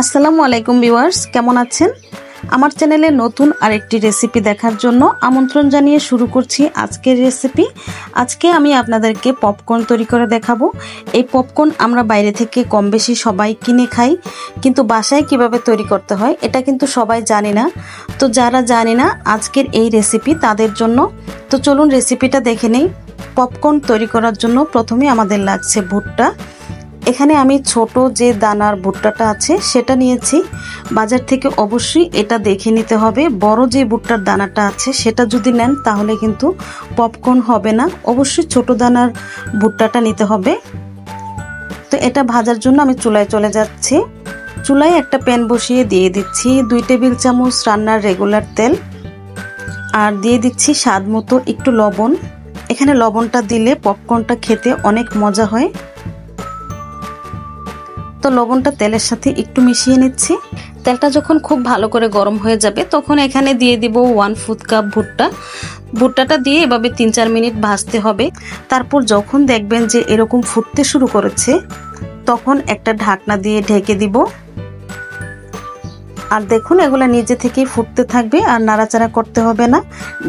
আসসালামু আলাইকুম ভিউয়ার্স, কেমন আছেন? আমার চ্যানেলে নতুন আরেকটি রেসিপি দেখার জন্য আমন্ত্রণ জানিয়ে শুরু করছি আজকের রেসিপি। আজকে আমি আপনাদেরকে পপকর্ন তৈরি করে দেখাবো। এই পপকর্ন আমরা বাইরে থেকে কম বেশি সবাই কিনে খাই, কিন্তু বাসায় কিভাবে তৈরি করতে হয় এটা কিন্তু সবাই জানে না। তো যারা জানে না, আজকের এই রেসিপি তাদের জন্য। তো চলুন রেসিপিটা দেখে নেই। পপকর্ন তৈরি করার জন্য প্রথমে আমাদের লাগছে ভুট্টা। এখানে আমি ছোট যে দানার ভুট্টাটা আছে সেটা নিয়েছি। বাজার থেকে অবশ্যই এটা দেখে নিতে হবে। বড় যে ভুট্টার দানাটা আছে সেটা যদি নেন তাহলে কিন্তু পপকর্ন হবে না। অবশ্যই ছোট দানার ভুট্টাটা নিতে হবে। তো এটা ভাজার জন্য আমি চুলায় চলে যাচ্ছি। চুলায় একটা প্যান বসিয়ে দিয়ে দিচ্ছি 2 টেবিল চামচ রান্নার রেগুলার তেল, আর দিয়ে দিচ্ছি স্বাদ মতো একটু লবণ। এখানে লবণটা দিলে পপকর্নটা খেতে অনেক মজা হয়। তো লবণটা তেলের সাথে একটু মিশিয়ে নিচ্ছি। তেলটা যখন খুব ভালো করে গরম হয়ে যাবে তখন এখানে দিয়ে দিব 1/4 কাপ ভুট্টা। ভুট্টাটা দিয়ে এভাবে 3-4 মিনিট ভাজতে হবে। তারপর যখন দেখবেন যে এরকম ফুটতে শুরু করেছে তখন একটা ঢাকনা দিয়ে ঢেকে দিব। আর দেখুন এগুলা নিজে থেকেই ফুটতে থাকবে, আর নাড়াচাড়া করতে হবে না।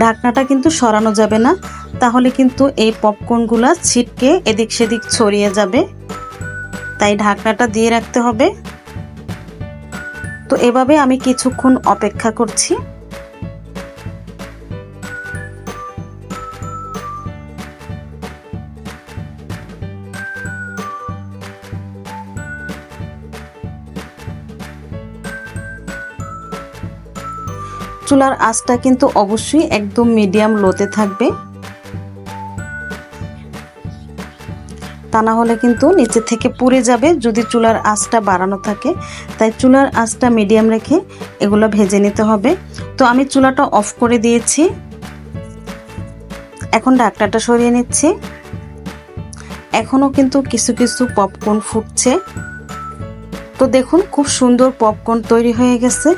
ঢাকনাটা কিন্তু সরানো যাবে না, তাহলে কিন্তু এই পপকর্নগুলা ছিটকে এদিক সেদিক ছড়িয়ে যাবে। তাই ঢাকনাটা দিয়ে রাখতে হবে। তো এভাবে আমি কিছুক্ষণ অপেক্ষা করছি। চুলার আঁচটা কিন্তু অবশ্যই একদম মিডিয়াম লোতে থাকবে, তা না হলে কিন্তু নিচে থেকে পুড়ে যাবে যদি চুলার আঁচটা বাড়ানো থাকে। তাই চুলার আঁচটা মিডিয়াম রেখে এগুলো ভেজে নিতে হবে। তো আমি চুলাটা অফ করে দিয়েছি। এখন ঢাকনাটা সরিয়ে নিচ্ছি। এখনো কিন্তু কিছু কিছু পপকর্ন ফুটছে। তো দেখুন খুব সুন্দর পপকর্ন তৈরি হয়ে গেছে।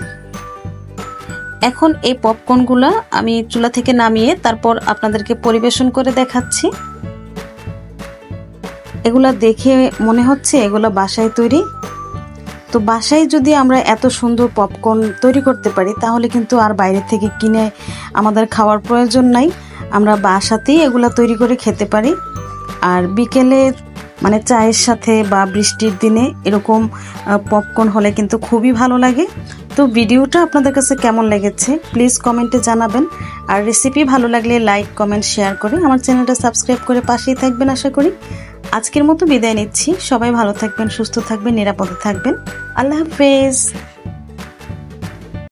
এখন এই পপকর্নগুলো আমি চুলা থেকে নামিয়ে তারপর আপনাদেরকে পরিবেশন করে দেখাচ্ছি। এগুলা দেখে মনে হচ্ছে এগুলো বাসায় তৈরি। তো বাসায় যদি আমরা এত সুন্দর পপকর্ন তৈরি করতে পারি তাহলে কিন্তু আর বাইরে থেকে কিনে আমাদের খাওয়ার প্রয়োজন নাই। আমরা বাসাতেই এগুলা তৈরি করে খেতে পারি। আর বিকেলে মানে চায়ের সাথে বা বৃষ্টির দিনে এরকম পপকর্ন হলে কিন্তু খুবই ভালো লাগে। তো ভিডিওটা আপনাদের কাছে কেমন লেগেছে প্লিজ কমেন্টে জানাবেন। আর রেসিপি ভালো লাগলে লাইক কমেন্ট শেয়ার করে আমার চ্যানেলটা সাবস্ক্রাইব করে পাশেই থাকবেন আশা করি। আজকের মতো বিদায় নিচ্ছি। সবাই ভালো থাকবেন, সুস্থ থাকবেন, নিরাপদে থাকবেন। আল্লাহ হাফেজ।